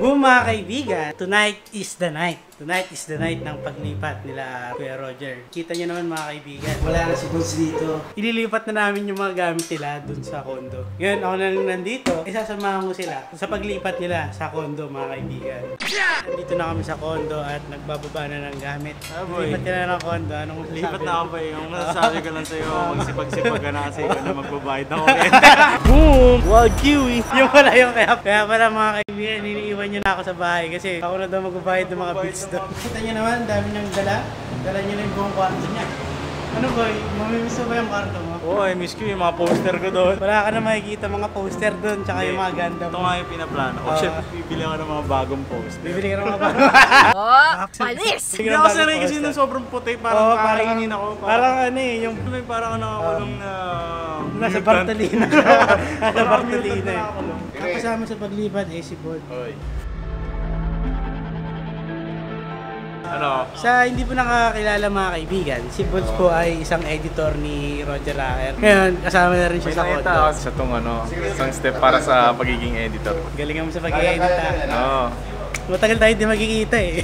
Boom mga kaibigan, tonight is the night. Tonight is the night ng paglipat nila Kuya Roger. Kita nyo naman mga kaibigan, wala na si Bones dito. Ililipat na namin yung mga gamit nila dun sa kondo. Ngayon ako na lang nandito, isasamahan ko sila sa paglipat nila sa kondo mga kaibigan. Nandito na kami sa kondo at nagbababa na ng gamit. Lipat ka na ng kondo, anong masasabi? Lipat na ako ba yung masasabi ko lang sa'yo, magsipag-sipag ka na kasi ikaw na magbabayad ako. Boom! Wow, kiwi! Yung pala yung kaya pala mga kaibigan, iniiwan nyo na ako sa bahay kasi ako na daw magbabayad ng mga bills doon. Kita nyo naman, dami niyang dala. Dala nyo na yung buong kwarto niya. Ano boy, mamimiss mo ba yung kwarto mo? Oo, I miss ko yung mga poster ko doon. Wala ka na makikita mga poster doon, tsaka yung mga ganda Ito mo. nga yung pinaplano ko. Siyempre, bibili ako ng mga bagong poster. Bibili ka ng mga bago. Oh, palis! Hindi ako sanay kasi nung sobrang puti, parang kakainin ako. Parang ano eh, yung Parang nakakulong na... nasa Bartolina. Nasa Bartolina eh. Ang kasama sa paglipat eh si Bod. Oy. Ano? Sa hindi po nakakilala mga kaibigan, si Bods po ay isang editor ni Roger Racker. Ngayon, kasama na rin siya sa kondo. Sa itong isang step para sa pagiging editor. Galingan mo sa pag-i-edit Oo. Matagal tayo hindi magkikita eh.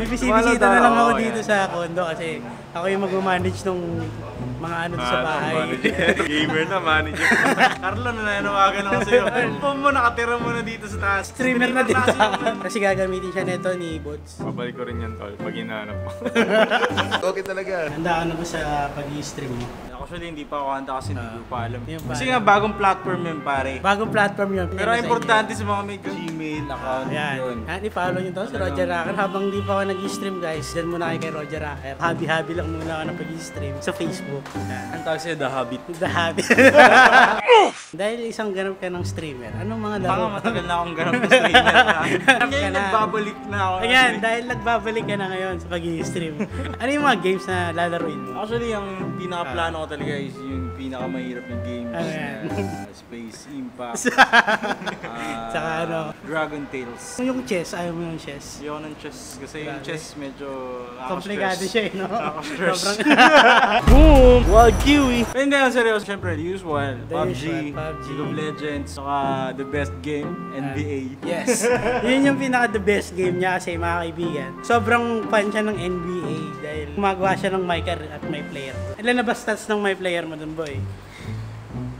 Bibisita na lang ako dito sa kondo kasi ako yung mag-manage nung mga ano sa bahay. Gamer na, manager. Carlo, nananawagan ako sa'yo. Pum mo, nakatira mo na dito sa taas. Streamer na dito. Kasi gagamitin siya nito ni Bods. Babalik ko rin yan, tol, pag hinahanap mo. Okay talaga. Handa ka na ba sa pag-i-stream mo? Actually, hindi pa ako handa kasi hindi ko pa alam. Hindi mo pa Kasi alam. nga, bagong platform yun, pare. Bagong platform yun. Pero importante sa mga may Gmail account Ayan. yun. I-follow nyo to si Roger Racker. Habang di pa ako nag-stream guys, dyan muna kayo kay Roger Racker. Happy-happy lang muna ako na pag-stream sa Facebook. Ang tawag sa'yo, The Habit. The habit. Dahil isang ganap ka ng streamer, anong mga laro? Baka matagal na akong ganap na streamer. Ganap Ngayon, ka na. nagbabalik na ako. Ayan, dahil nagbabalik ka na ngayon sa pag-i-stream. Ano yung mga games na lalaruin mo? Actually, ang pinaka-plano ko talaga is yung pinaka-mahirap na games. Ano yan? Space Impact. Saka ano? Dragon Tales. Yung chess, ayaw mo yung chess. Ayoko ng chess kasi yung chess medyo Komplikado siya eh, no? Nakaka-stress. Boom! Wow, kiwi! Pero hindi lang seryoso. Siyempre, the usual. The PUBG, usual, PUBG. League of Legends, saka the best game, NBA. Yes. Yun yung pinaka the best game niya kasi mga kaibigan. Sobrang fan siya ng NBA dahil gumagawa siya ng my career at my player. Ilan na ba stats ng my player mo dun, boy?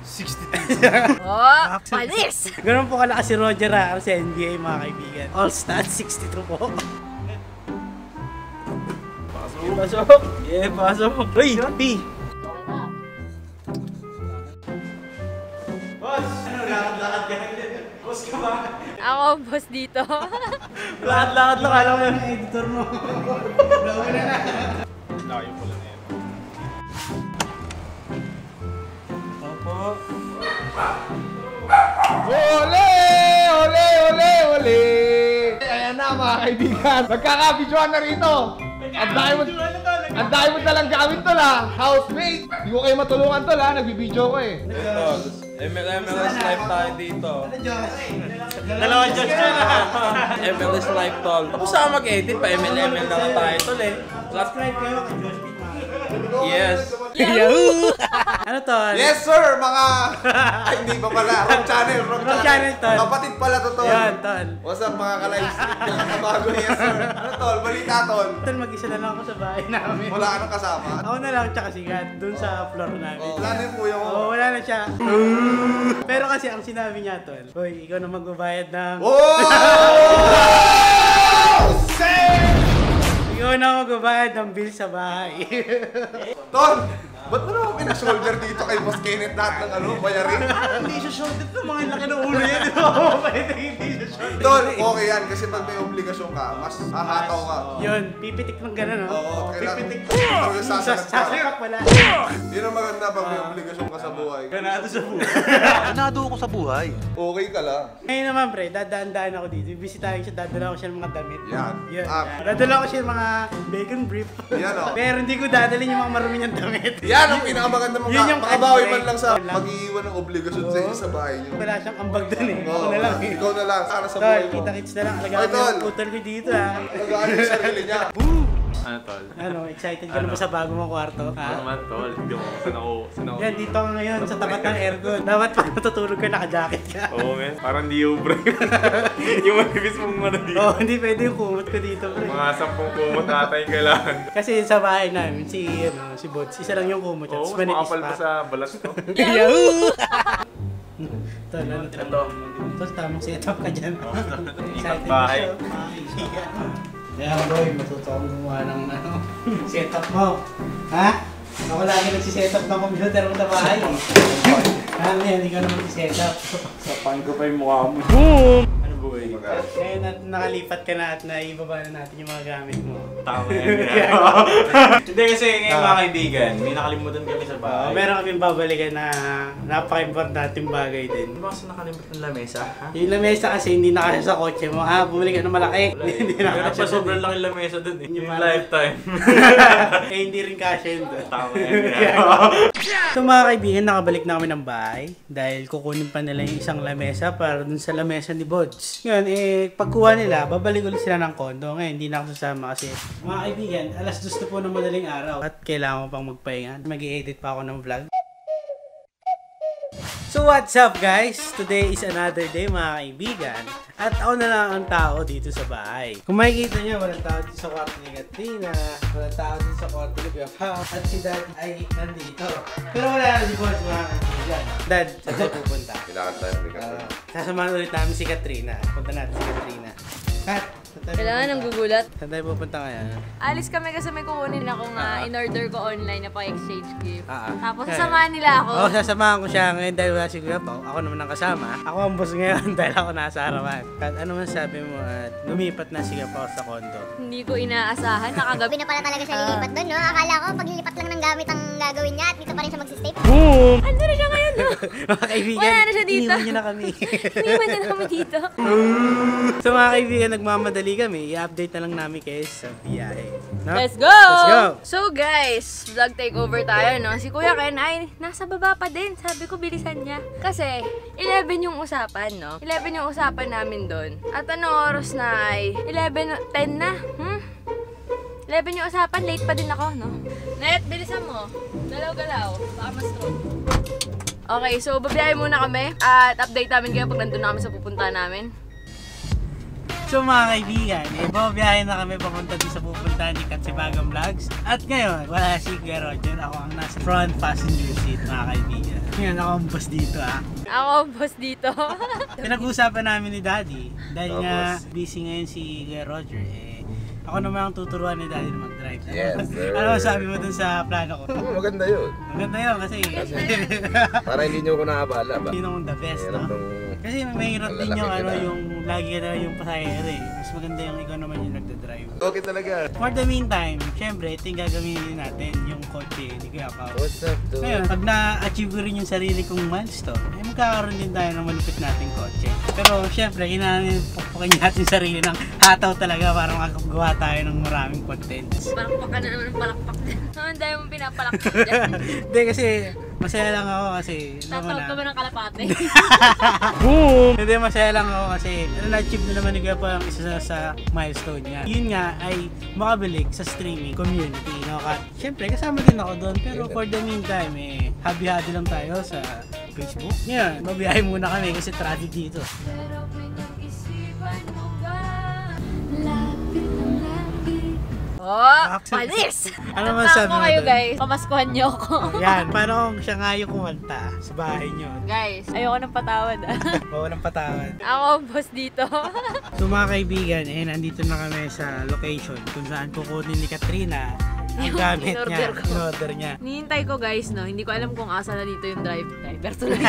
62. Oh, palis! Ganun po kalakas si Roger Racker sa NBA mga kaibigan. All stats 62 po. Pasok! Yeah, pasok! Uy, P! Boss! Ano, lakad-lakad ka na din? Boss ka ba? Ako, boss dito. Lakad-lakad lang, alam mo. Ang editor mo. Nauna na. Layo pala na yan. Opo. Ole! Ole! Ole! Ole! Ayan na mga kaibigan, nagkakabidyoan na rito. Ang dami mo talang gamit tol ha, housemate. Hindi ko kayo matulungan tol ha, nagbibidyo ko eh. MLS live tayo dito. Dalawang judge ka na. MLS live tol. Tapos saka mag-edit pa, ML na nga tayo tol eh. Subscribe kayo kay Josh Pitt. Yes. Yahoo! Ano to? Yes sir, mga... Ay hindi pa pala, wrong channel, Wrong channel, tol. Kapatid pala to tol. Yan, tol. What's up mga ka-live stream, mga kabago, yes sir. Ano tol, balita tol. Tol, mag-isa na lang ako sa bahay namin. Wala ka nang kasama. Ako na lang tsaka si Gat, dun sa floor namin. Wala na yung kuya mo. Oo, wala na siya. Pero kasi ang sinabi niya, tol, Hoy, ikaw na magbabayad ng... Oh! Ikaw na magbabayad ng bill sa bahay. Tol, ba't mo naman pina-shoulder dito kay Boss Kenneth lahat ng bayarin? Hindi siya shorted na mga laki ng ulo yan. Hindi siya shorted. Tol, okay yan kasi pag may obligasyon ka, mas hahataw ka. Yun, pipitik ng gano'n, no? Oo, kailangan. pipitik. Ikaw yung sasagot ka. Sasayak pala. Yun ang maganda pag may obligasyon ka sa buhay. Ganado sa buhay. Ganado ako sa buhay. Okay ka lang. Ngayon naman, pre, dadaan-daan ako dito. Bibisitahin siya, dadala ko siya ng mga damit. Yan. Yan. Ah. Dadala ko siya ng mga bacon brief. Yan, oh. Pero hindi ko dadalhin yung mga marumi niyang damit. Yan ang pinakamaganda mong Yun yung makabawi man break. lang sa Wala. pag-iiwan ng obligasyon sa inyo sa bahay niyo. Wala siyang ambag dun eh. Ako Oo, na lang eh. ikaw na lang, sana sa Tol, buhay mo. kita-kits na lang. Ay, Alagaan mo tol. yung putol ko dito ha. Nag-ano yung sarili niya. Ano, tol? Ano, excited ka na ba sa bago mong kwarto? Ano Ha? naman, tol? Hindi ko saan ako. Yan, dito ka ngayon sa tapat ng aircon. Dapat pag matutulog ka, naka-jacket ka. Oo, men. Parang di ubre. Yung manipis mong ano dito. Oo, hindi pwede yung kumot ko dito, pre. Mga 10 kumot ata yung kailangan. Kasi sa bahay namin, si Bods, isa lang yung kumot. Oo, Tapos manipis makapal pa sa balat ko. Yahoo! Ito, ano ito? Ito, tamang setup ka dyan. Excited na bahay. siya, mga kaibigan. Kaya boy, matuto akong gumawa ng setup mo. Ha? Ako lagi nagsisetup ng computer mo sa bahay. Ano yan, hindi ka naman nagsisetup. Sapain ko pa yung mukha mo. Ano buhay? Ngayon nakalipat ka na at naibaba na natin yung mga gamit mo. Tama yan. Hindi kasi ngayon mga kaibigan, may nakalimutan kami sa bahay. Meron kaming babalikan na napaka-importanting bagay din. Ano ba kasi nakalimutan ng lamesa? Ha? Yung lamesa kasi hindi na kasi sa kotse mo. Ha, bumili ka ng malaki. Hindi na Meron kasya pa sobrang dun eh. laki lamesa dun eh. Yung Yung lifetime. Eh, hindi rin kasya yun doon. Tama yan. So mga kaibigan, nakabalik na kami ng bahay dahil kukunin pa nila yung isang lamesa para dun sa lamesa ni Bods. Ngayon, pagkuha nila, babalik ulit sila ng kondo. Ngayon, hindi na ako sasama kasi mga kaibigan, alas 2 na po ng madaling araw at kailangan ko pang magpahinga. Mag-i-edit pa ako ng vlog. So what's up guys? Today is another day mga kaibigan. At ako na lang ang tao dito sa bahay. Kung makikita nyo, walang tao dito sa kwarto ni Katrina, walang tao dito sa kwarto ni Kuya Pao, at si Dad ay nandito. Pero wala na si Boss mga kaibigan. Dad, saan tayo pupunta? Kailangan tayo, Sasamahan ulit namin si Katrina. Punta natin si Katrina. Kat, saan tayo Kailangan ng pupunta? gugulat. Saan tayo pupunta ngayon? Alis kami kasi may kukunin akong in-order ko online na pa-exchange gift. Tapos Okay. sasamahan nila ako. Oo, sasamahan ko siya ngayon dahil wala si Kuya Pao. Ako naman ang kasama. Ako ang boss ngayon dahil ako nasa harapan. Kat, ano man sabi mo at lumipat na si Kuya Pao sa kondo? Hindi ko inaasahan. Nakagabi. Gabi na pala talaga siya lilipat doon, no? Akala ko paglilipat lang ng gamit ang gagawin niya at dito pa rin siya magsistay. Boom! Ano na siya ngayon, no? Mga kaibigan, Wala na siya dito. iniwan niyo na kami. Iniwan na namin dito. So mga kaibigan, nagmamadali kami. I-update na lang namin kayo sa biyahe. No? Let's go! Let's go! So guys, vlog takeover tayo, no? Si Kuya Ken ay nasa baba pa din. Sabi ko, bilisan niya. Kasi, 11 yung usapan, no? 11 yung usapan namin doon. At ano oras na ay 11:10 na. 11 yung usapan, late pa din ako, no? Net, bilisan mo. Galaw-galaw. Baka ma-stroke. Okay, so babiyahe muna kami. At update namin kayo pag nandun na kami sa pupunta namin. So mga kaibigan, babiyahe na kami papunta din sa pupuntahan ni Katsibagang Vlogs. At ngayon, wala si Kuya Roger. Ako ang nasa front passenger seat, mga kaibigan. Ngayon, ako ang boss dito, Ako, boss dito. Pinag-uusapan namin ni Daddy. Dahil nga, busy ngayon si Kuya Roger. Ako naman ang tuturuan ni Daddy na mag-drive. Yes, sir. Ano sabi mo dun sa plano ko? Maganda yun. Maganda yun kasi Para hindi nyo ko nakabala ba? yun ang the best, no? Kasi mahirap din yung ano, yung lagi ka na yung pasahero eh. Mas maganda yung ikaw naman yung nagdadrive. Okay talaga. For the meantime, syempre, ito yung gagamitin natin, yung kotse ni Kuya Pao. What's up, dude? Ngayon, pag na-achieve ko rin yung sarili kong milestone, magkakaroon din tayo ng malupit nating kotse. Pero syempre, kailangan pukpukin natin yung sarili ng hataw talaga para makagawa tayo ng maraming contents. Palakpak ka na naman ng palakpak dyan. Ang dahil mong pinapalakpak dyan. Hindi kasi, masaya lang ako kasi, Tatawag ka ba ng kalapate? Boom! Hindi, masaya lang ako kasi na-achieve na naman ni Kuya Pao ang isa sa milestone niya. Yun nga ay makabilik sa streaming community. No? At syempre, kasama din ako doon. Pero for the meantime, habi-habi lang tayo sa Facebook. Ngayon, mabiyahe muna kami kasi traffic dito. Pero pinag-isipan mo ba? Lapit ng lapit. Oh, palis! Ano masabi mo kayo doon? guys, pamaskuhan niyo ako. Yan, paano kung siya nga yung kumanta sa bahay niyo? Guys, ayoko ng patawad Walang patawad. Ako ang boss dito. So mga kaibigan, nandito na kami sa location kung saan kukunin ni Katrina ang Yung gamit niya, in-order ko. in-order niya. Nihintay ko guys, no? Hindi ko alam kung asa na dito yung driver tuloy.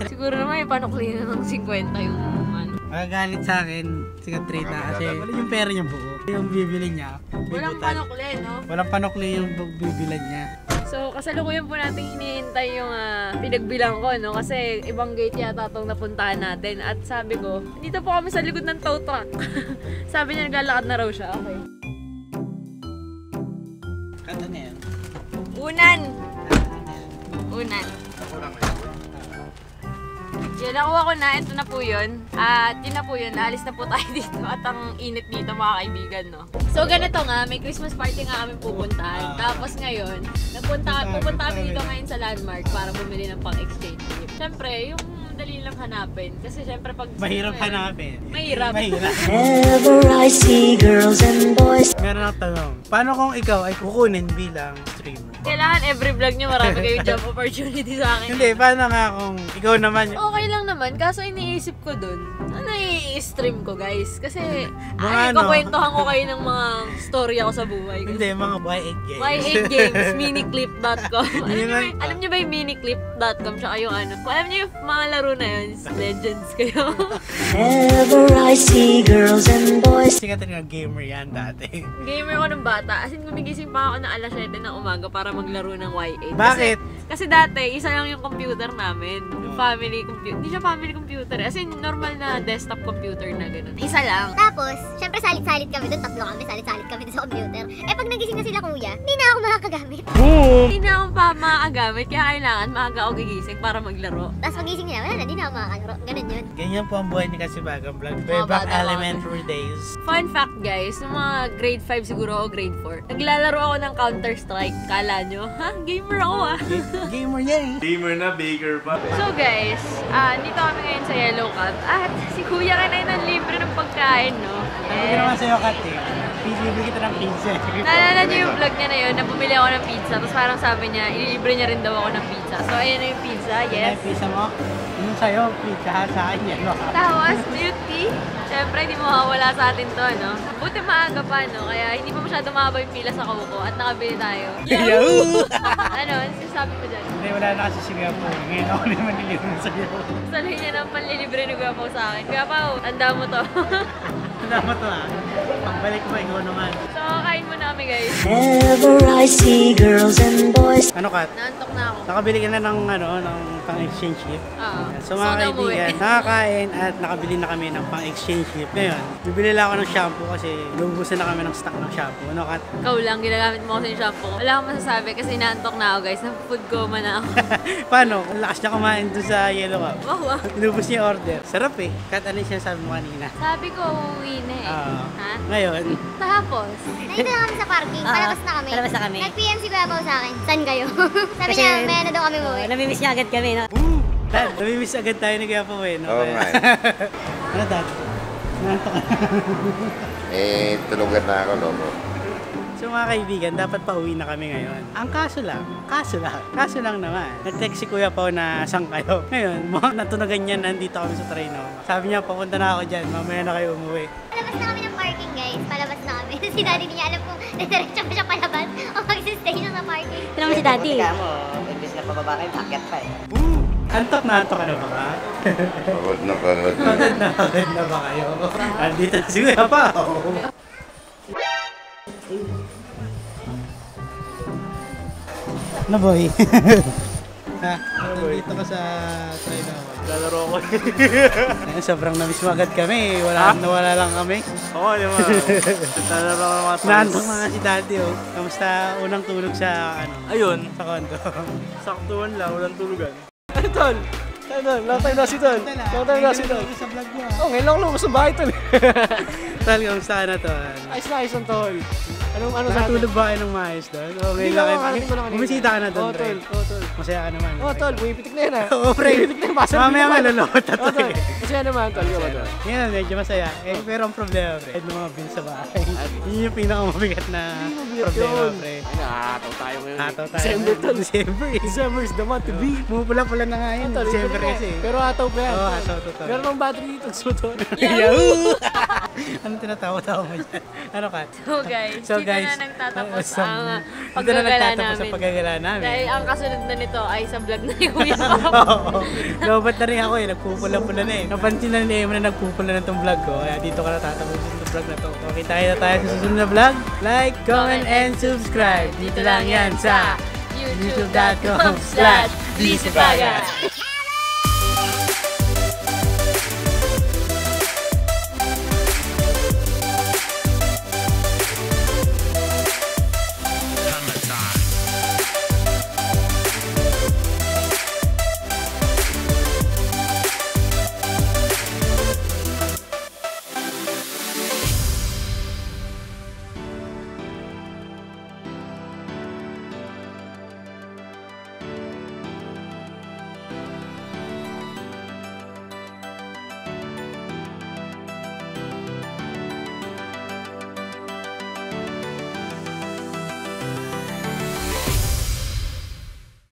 Siguro naman may panukli na ng 50 yung ano. Magagalit sa akin si Katrina kasi wala yung pera niya buo. Yung bibili niya, Walang bibutan. panukli, no? Walang panukli yung bibilan niya. So, kasalukuyan po natin hinihintay yung pinagbilang ko, no? Kasi ibang gate yata itong napuntahan natin. At sabi ko, dito po kami sa likod ng tow truck. Sabi niya, naglalakad na raw siya. Okay. Kanta na yan. Unan! Unan. Yan, nakuha ko na. Ito na po yun. At yun na po yun. Naalis na po tayo dito. At ang init dito mga kaibigan, no? So, ganito nga. May Christmas party nga kami pupuntahan. Tapos ngayon, pupunta kami dito ngayon sa Landmark para bumili ng pang-exchange gift. Siyempre, yung dali lang hanapin. Kasi siyempre pag... Mahirap hanapin. Mahirap. Whenever I see girls and boys. Meron akong tanong. Paano kung ikaw ay kukunin bilang streamer? Kailangan every vlog nyo marami kayong job opportunity sa akin. Hindi, paano nga kung ikaw naman? Okay lang naman, kaso iniisip ko dun, ano i-stream ko guys? Kasi, Mga ano? kakwentuhan ko kayo ng mga story ako sa buhay. Hindi, mga Y8 games. Y8 Games, miniclip.com. Yun lang. Alam nyo ba yung miniclip.com? Tsaka yung ano? Kung alam nyo yung mga laro na yun, legends kayo. Whenever I see girls and boys. Sikat rin ang gamer yan dati. Gamer ko ng bata. As in, gumigising pa ako ng alas 7 ng umaga para maglaro ng Y8. Bakit? Kasi dati, isa lang yung computer namin. Yung family computer. Hindi siya family computer. As in, normal na desktop computer na gano'n. Isa lang. Tapos, syempre salit-salit kami doon, tatlo kami, salit-salit kami doon sa computer. Eh pag nagising na sila kuya, hindi na ako makakagamit. Hindi na ako pa makakagamit. Kaya kailangan maaga ako gigising para maglaro. Tapos pagising nila, wala na, hindi na ako makakalaro. Ganun yun. Ganyan po ang buhay ni Kasibagang Vlog. Mga Way back bata elementary days. Fun fact guys, nung mga grade 5 siguro o grade 4, naglalaro ako ng Counter-Strike. Kala nyo? Ha? Gamer ako ah. Gamer yan eh. Gamer na, baker pa. So guys, dito kami ngayon sa Yellow Cab. At si Kuya kanay ng libre ng pagkain, no? Ano ko naman sa'yo, Kat eh? Bibili kita ng pizza. Naalala niyo yung vlog niya na yun, na bumili ako ng pizza. Tapos parang sabi niya, ililibre niya rin daw ako ng pizza. So ayan na yung pizza, yes. Yung pizza mo? Yung sa'yo, pizza sa akin yan. Tapos, beauty. Siyempre, hindi mo mawawala sa atin to, no? Buti maaga pa, no? Kaya hindi pa masyado mahaba yung pila sa Kauko at nakabili tayo. Yahoo! Ano? Sinasabi mo dyan? Hindi, wala na kasi si Kuya po. Ngayon ako naman nilibre sa'yo. Salay niya ng panlilibre ni Kuya Pao sa akin. Kuya Pao, tanda mo to. Tanda mo to ah. Pagbalik mo, ikaw naman. So, kain muna kami, guys. Whenever I see girls and boys. Ano, Kat? Naantok na ako. Nakabili ka na ng, ng pang-exchange gift. Oo. So mga kaibigan, nakakain at nakabili na kami ng pang-exchange gift. Ngayon, bibili lang ako ng shampoo kasi naubusan na kami ng stock ng shampoo. Ano, Kat? Ikaw lang, ginagamit mo kasi yung shampoo ko. Wala akong masasabi kasi naantok na ako, guys. Nag-food coma na ako. Paano? Ang lakas niya kumain doon sa Yellow Cup. Wow, wow. Inubos niya yung order. Sarap eh. Kat, ano yung sinasabi mo kanina? Sabi ko, uuwi na eh. Ha? Ngayon, Tapos, Nandito na kami sa parking, palabas na kami. palabas na kami. Nag-PM si Kuya Pao sa akin, saan kayo? Sabi Kasi, niya, may ano daw kami umuwi. Namimiss niya agad kami, no? Dad, namimiss agad tayo ni Kuya Pao eh. No? Oo nga eh. Ano, Dad? Nantok ka. Tulugan na ako, loko. So mga kaibigan, dapat pauwi na kami ngayon. Ang kaso lang naman. Nag-text si Kuya Pao na saan kayo. Ngayon, mga natunagan niya, nandito kami sa train. No? Sabi niya, papunta na ako dyan, mamaya na kayo umuwi. Palabas na kami ng parking, guys. Palabas na kami. Si Daddy niya alam kung diretso pa siya palabas o mag-stay na sa parking. Ito naman si Daddy. Imbis na pababa kayo, akyat pa eh. Antok na antok ka na ba ka? Pagod na pagod. Pagod na ba kayo? Andito na si Kuya Pao. Ano boy? Ha? Nandito ka sa train ako. Lalaro ko. Ayun, sobrang namiss mo agad kami. Nawala lang kami. Oo, di ba? Lalaro ko ng mga Naantok na nga si Daddy oh. Kamusta unang tulog sa Ayun, sa kondo? saktuhan lang, walang tulugan. Ano, tol? Ano, long time na si tol. Long time na si tol. Sa vlog mo. Oh, ngayon lang lumabas sa bahay, tol. Tol, kamusta ka na tol? Ayos na, ayos ang tol. Ano sa atin? Nakatulog ba kayo ng maayos doon? O Hindi ngayon lang, lang karating ko lang kanina. bumisita ka na doon, Oo, pre. tol. Oo, tol. Masaya ka naman. Oo, tol. Bumipitik na yan, ha? Oo, pre. Bumipitik na yung basa. Mamaya malulot na to Oo, tol. eh. Masaya naman, tol. Ikaw ba, tol? Ngayon, medyo masaya. Eh, pero ang problema, pre, yung mga bills sa bahay. Yun yung pinakamabigat na problema, pre. Ay, nakakataw tayo ngayon. Hataw tayo. December, tol. December eh. December is the month to be. Pumupula-pula na nga yun. Tol, December ito na. kasi. Pero hataw pa yan. Oo, tol. hataw to, tol. Meron ng battery dito sa motor. Yahoo! Anong tinatawa-tawa mo dyan? Ano, Kat? So guys, dito na nagtatapos ang dito na paggagala nagtatapos namin. ang paggagala namin. Dahil ang kasunod na nito ay sa vlog na yung Kuya Oo. Lobat na rin ako eh. Nagpupula-pula na eh. Napansin na ni Emma na nagpupula na itong vlog ko. Kaya dito ka natatapusin itong vlog na to. Okay, tayo na tayo sa susunod na vlog. Like, comment, and subscribe. Dito lang yan sa youtube.com/DCPaga.